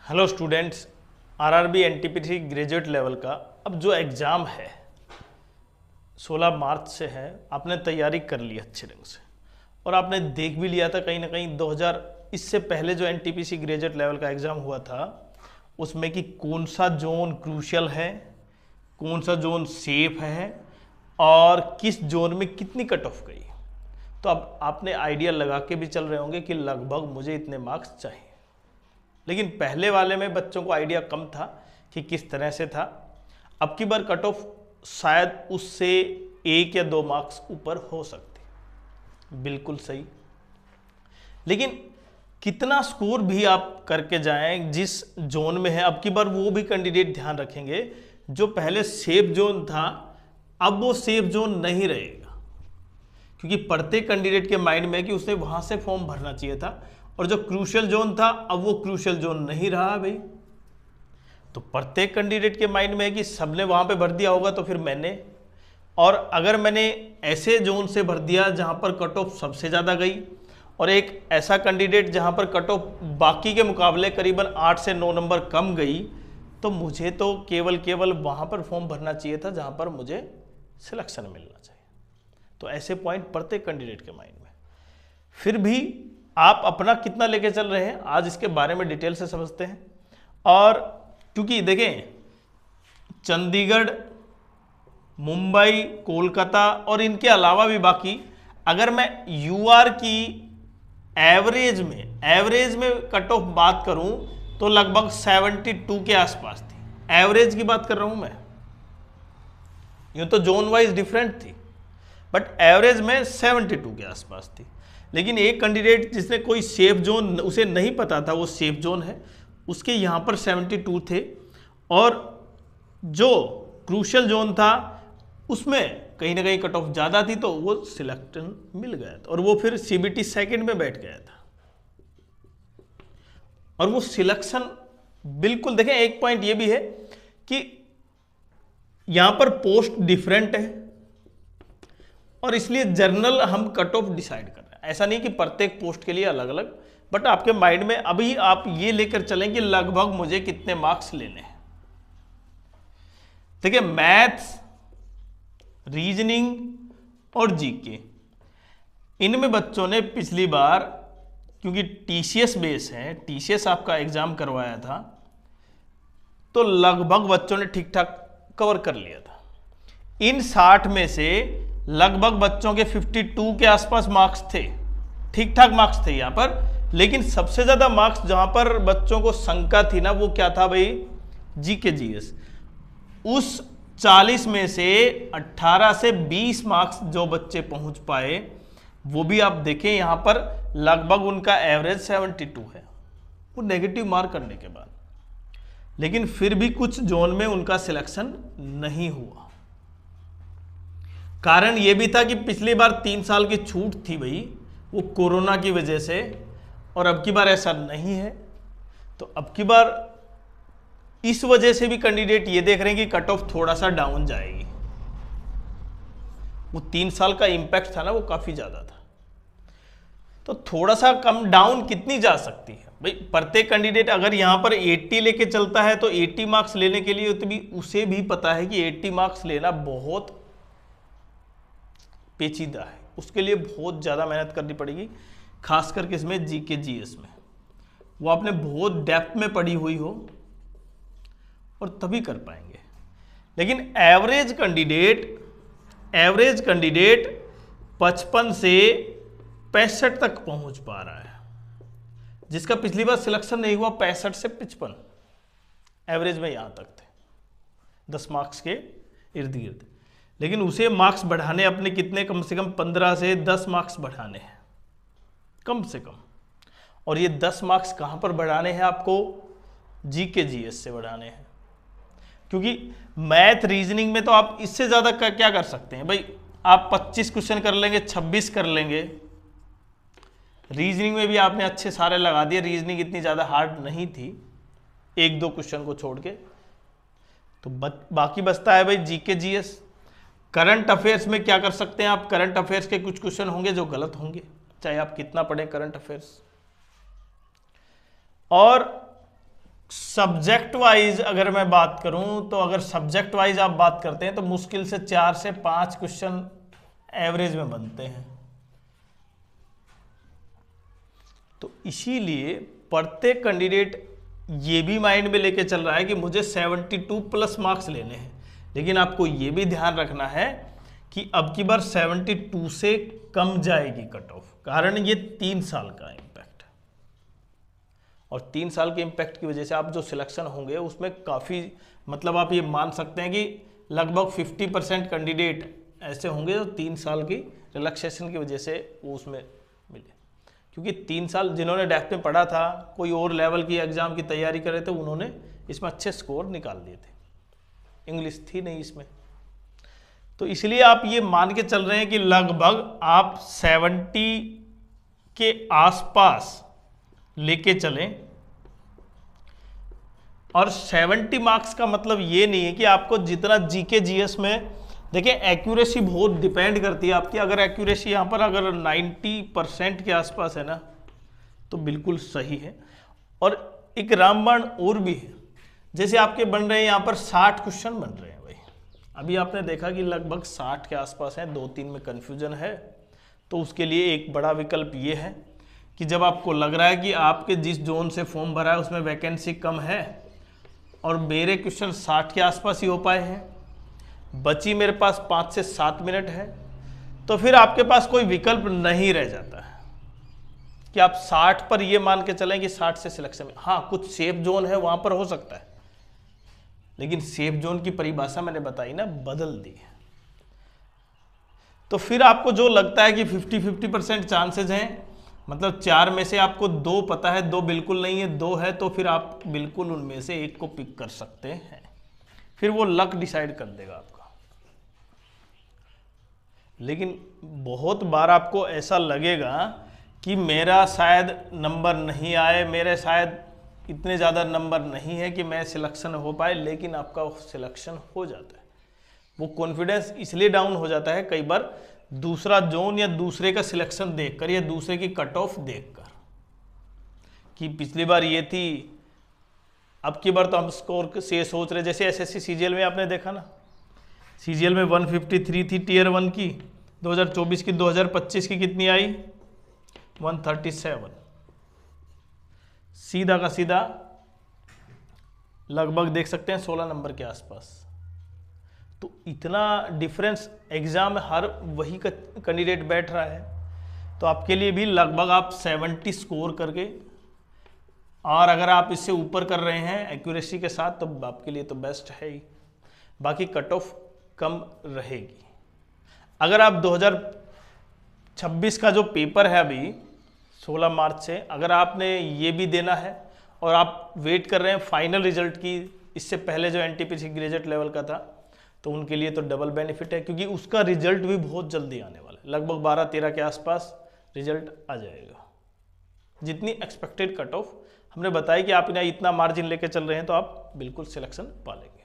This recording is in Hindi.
Hello students, RRB NTPC graduate level का अब जो एग्ज़ाम है 16 मार्च से है। आपने तैयारी कर ली अच्छे ढंग से और आपने देख भी लिया था कहीं ना कहीं 2000 इससे पहले जो एनटीपीसी ग्रेजुएट लेवल का एग्ज़ाम हुआ था उसमें कि कौन सा जोन क्रूशियल है, कौन सा जोन सेफ है और किस जोन में कितनी कट ऑफ गई। तो अब आपने आइडिया लगा के भी चल रहे होंगे कि लगभग मुझे इतने मार्क्स चाहिए, लेकिन पहले वाले में बच्चों को आइडिया कम था कि किस तरह से था। अब की बार कट ऑफ शायद उससे 1 या 2 मार्क्स ऊपर हो सकते, बिल्कुल सही। लेकिन कितना स्कोर भी आप करके जाएं जिस जोन में है, अब की बार वो भी कैंडिडेट ध्यान रखेंगे जो पहले सेफ जोन था अब वो सेफ जोन नहीं रहेगा, क्योंकि प्रत्येक कैंडिडेट के माइंड में कि उसने वहां से फॉर्म भरना चाहिए था और जो क्रूशियल जोन था अब वो क्रूशियल जोन नहीं रहा भाई। तो प्रत्येक कैंडिडेट के माइंड में है कि सबने वहां पे भर दिया होगा तो फिर मैंने, और अगर मैंने ऐसे जोन से भर दिया जहां पर कट ऑफ सबसे ज़्यादा गई और एक ऐसा कैंडिडेट जहां पर कट ऑफ बाकी के मुकाबले करीबन 8 से 9 नंबर कम गई, तो मुझे तो केवल वहां पर फॉर्म भरना चाहिए था जहां पर मुझे सिलेक्शन मिलना चाहिए। तो ऐसे पॉइंट प्रत्येक कैंडिडेट के माइंड में। फिर भी आप अपना कितना लेके चल रहे हैं आज इसके बारे में डिटेल से समझते हैं। और क्योंकि देखें चंडीगढ़, मुंबई, कोलकाता और इनके अलावा भी बाकी, अगर मैं यूआर की एवरेज में कट ऑफ बात करूं तो लगभग 72 के आसपास थी। एवरेज की बात कर रहा हूं मैं, यूं तो जोन वाइज डिफरेंट थी बट एवरेज में 72 के आसपास थी। लेकिन एक कैंडिडेट जिसने कोई सेफ जोन, उसे नहीं पता था वो सेफ जोन है, उसके यहाँ पर 72 थे और जो क्रूशियल जोन था उसमें कहीं ना कहीं कट ऑफ ज़्यादा थी तो वो सिलेक्शन मिल गया था और वो फिर सीबीटी सेकंड में बैठ गया था और वो सिलेक्शन बिल्कुल। देखें एक पॉइंट ये भी है कि यहाँ पर पोस्ट डिफरेंट है और इसलिए जर्नल हम कट ऑफ डिसाइड कर रहे हैं। ऐसा नहीं कि प्रत्येक पोस्ट के लिए अलग अलग, बट आपके माइंड में अभी आप ये लेकर चलें कि लगभग मुझे कितने मार्क्स लेने हैं। देखिए मैथ्स, रीजनिंग और जीके, इनमें बच्चों ने पिछली बार, क्योंकि टीसीएस बेस है, टीसीएस आपका एग्जाम करवाया था, तो लगभग बच्चों ने ठीक ठाक कवर कर लिया था। इन 60 में से लगभग बच्चों के 52 के आसपास मार्क्स थे, ठीक ठाक मार्क्स थे यहां पर। लेकिन सबसे ज्यादा मार्क्स जहां पर बच्चों को शंका थी ना, वो क्या था भाई? GK GS. उस 40 में से 18 से 20 मार्क्स जो बच्चे पहुंच पाए, वो भी आप देखें यहां पर लगभग उनका एवरेज 72 है, वो नेगेटिव मार्क करने के बाद। लेकिन फिर भी कुछ जोन में उनका सिलेक्शन नहीं हुआ। कारण यह भी था कि पिछली बार 3 साल की छूट थी भाई, वो कोरोना की वजह से, और अब की बार ऐसा नहीं है। तो अब की बार इस वजह से भी कैंडिडेट ये देख रहे हैं कि कट ऑफ थोड़ा सा डाउन जाएगी। वो 3 साल का इंपैक्ट था ना, वो काफी ज्यादा था, तो थोड़ा सा कम डाउन कितनी जा सकती है भाई? प्रत्येक कैंडिडेट अगर यहां पर 80 लेके चलता है तो 80 मार्क्स लेने के लिए तो भी उसे भी पता है कि 80 मार्क्स लेना बहुत पेचीदा है, उसके लिए बहुत ज़्यादा मेहनत करनी पड़ेगी, खास करके इसमें जीके जीएस में। वो आपने बहुत डेप्थ में पढ़ी हुई हो और तभी कर पाएंगे। लेकिन एवरेज कैंडिडेट 55 से 65 तक पहुंच पा रहा है, जिसका पिछली बार सिलेक्शन नहीं हुआ 65 से 55 एवरेज में यहां तक थे, 10 मार्क्स के इर्द गिर्द। लेकिन उसे मार्क्स बढ़ाने अपने कितने, कम से कम 15 से 10 मार्क्स बढ़ाने हैं कम से कम। और ये 10 मार्क्स कहां पर बढ़ाने हैं आपको? जीके जीएस से बढ़ाने हैं, क्योंकि मैथ रीजनिंग में तो आप इससे ज्यादा क्या कर सकते हैं भाई? आप 25 क्वेश्चन कर लेंगे, 26 कर लेंगे। रीजनिंग में भी आपने अच्छे सारे लगा दिए, रीजनिंग इतनी ज्यादा हार्ड नहीं थी 1-2 क्वेश्चन को छोड़ के। तो बाकी बचता है भाई जीके जीएस। करंट अफेयर्स में क्या कर सकते हैं आप? करंट अफेयर्स के कुछ क्वेश्चन होंगे जो गलत होंगे, चाहे आप कितना पढ़ें करंट अफेयर्स। और सब्जेक्ट वाइज अगर मैं बात करूं तो अगर सब्जेक्ट वाइज आप बात करते हैं तो मुश्किल से 4 से 5 क्वेश्चन एवरेज में बनते हैं। तो इसीलिए प्रत्येक कैंडिडेट ये भी माइंड में लेके चल रहा है कि मुझे 72 प्लस मार्क्स लेने हैं, लेकिन आपको ये भी ध्यान रखना है कि अब की बार 72 से कम जाएगी कट ऑफ, कारण ये 3 साल का इम्पैक्ट है और 3 साल के इम्पैक्ट की वजह से आप जो सिलेक्शन होंगे उसमें काफ़ी मतलब आप ये मान सकते हैं कि लगभग 50% कैंडिडेट ऐसे होंगे जो 3 साल की रिलैक्सेशन की वजह से वो उसमें मिले, क्योंकि 3 साल जिन्होंने डेफ में पढ़ा था, कोई और लेवल की एग्जाम की तैयारी करे थे, उन्होंने इसमें अच्छे स्कोर निकाल दिए थे, इंग्लिश थी नहीं इसमें। तो इसलिए आप ये मान के चल रहे हैं कि लगभग आप 70 के आसपास लेके चलें, और 70 मार्क्स का मतलब ये नहीं है कि आपको जितना जीके जीएस में, देखिए एक्यूरेसी बहुत डिपेंड करती है आपकी। अगर एक्यूरेसी यहाँ पर अगर 90% के आसपास है ना तो बिल्कुल सही है। और एक रामबाण और भी है, जैसे आपके बन रहे हैं यहाँ पर 60 क्वेश्चन बन रहे हैं भाई, अभी आपने देखा कि लगभग 60 के आसपास है, 2-3 में कन्फ्यूजन है। तो उसके लिए एक बड़ा विकल्प ये है कि जब आपको लग रहा है कि आपके जिस जोन से फॉर्म भरा है उसमें वैकेंसी कम है और मेरे क्वेश्चन 60 के आसपास ही हो पाए हैं, बची मेरे पास 5 से 7 मिनट है, तो फिर आपके पास कोई विकल्प नहीं रह जाता है कि आप 60 पर ये मान के चलें कि 60 से सिलेक्शन में, हाँ कुछ सेफ जोन है वहां पर हो सकता है, लेकिन सेफ जोन की परिभाषा मैंने बताई ना बदल दी है। तो फिर आपको जो लगता है कि 50-50% चांसेस हैं, मतलब 4 में से आपको 2 पता है, 2 बिल्कुल नहीं है, 2 है, तो फिर आप बिल्कुल उनमें से एक को पिक कर सकते हैं, फिर वो लक डिसाइड कर देगा आपका। लेकिन बहुत बार आपको ऐसा लगेगा कि मेरा शायद नंबर नहीं आए, मेरे शायद इतने ज़्यादा नंबर नहीं है कि मैं सिलेक्शन हो पाए, लेकिन आपका सिलेक्शन हो जाता है। वो कॉन्फिडेंस इसलिए डाउन हो जाता है कई बार दूसरा जोन या दूसरे का सिलेक्शन देखकर या दूसरे की कट ऑफ देखकर, कि पिछली बार ये थी, अब की बार तो हम स्कोर से सोच रहे, जैसे एसएससी सीजीएल में आपने देखा ना, सीजीएल में 153 थी टीयर 1 की 2024 की, 2025 की कितनी आई 137, सीधा का सीधा लगभग देख सकते हैं 16 नंबर के आसपास। तो इतना डिफरेंस एग्जाम में हर वही का कैंडिडेट बैठ रहा है, तो आपके लिए भी लगभग आप 70 स्कोर करके, और अगर आप इससे ऊपर कर रहे हैं एक्यूरेसी के साथ तो आपके लिए तो बेस्ट है ही, बाकी कट ऑफ कम रहेगी। अगर आप 2026 का जो पेपर है अभी 16 मार्च से, अगर आपने ये भी देना है और आप वेट कर रहे हैं फाइनल रिजल्ट की, इससे पहले जो एनटीपीसी ग्रेजुएट लेवल का था, तो उनके लिए तो डबल बेनिफिट है, क्योंकि उसका रिजल्ट भी बहुत जल्दी आने वाला है, लगभग 12-13 के आसपास रिजल्ट आ जाएगा। जितनी एक्सपेक्टेड कट ऑफ हमने बताया कि आप इतना मार्जिन लेके चल रहे हैं तो आप बिल्कुल सिलेक्शन पा लेंगे।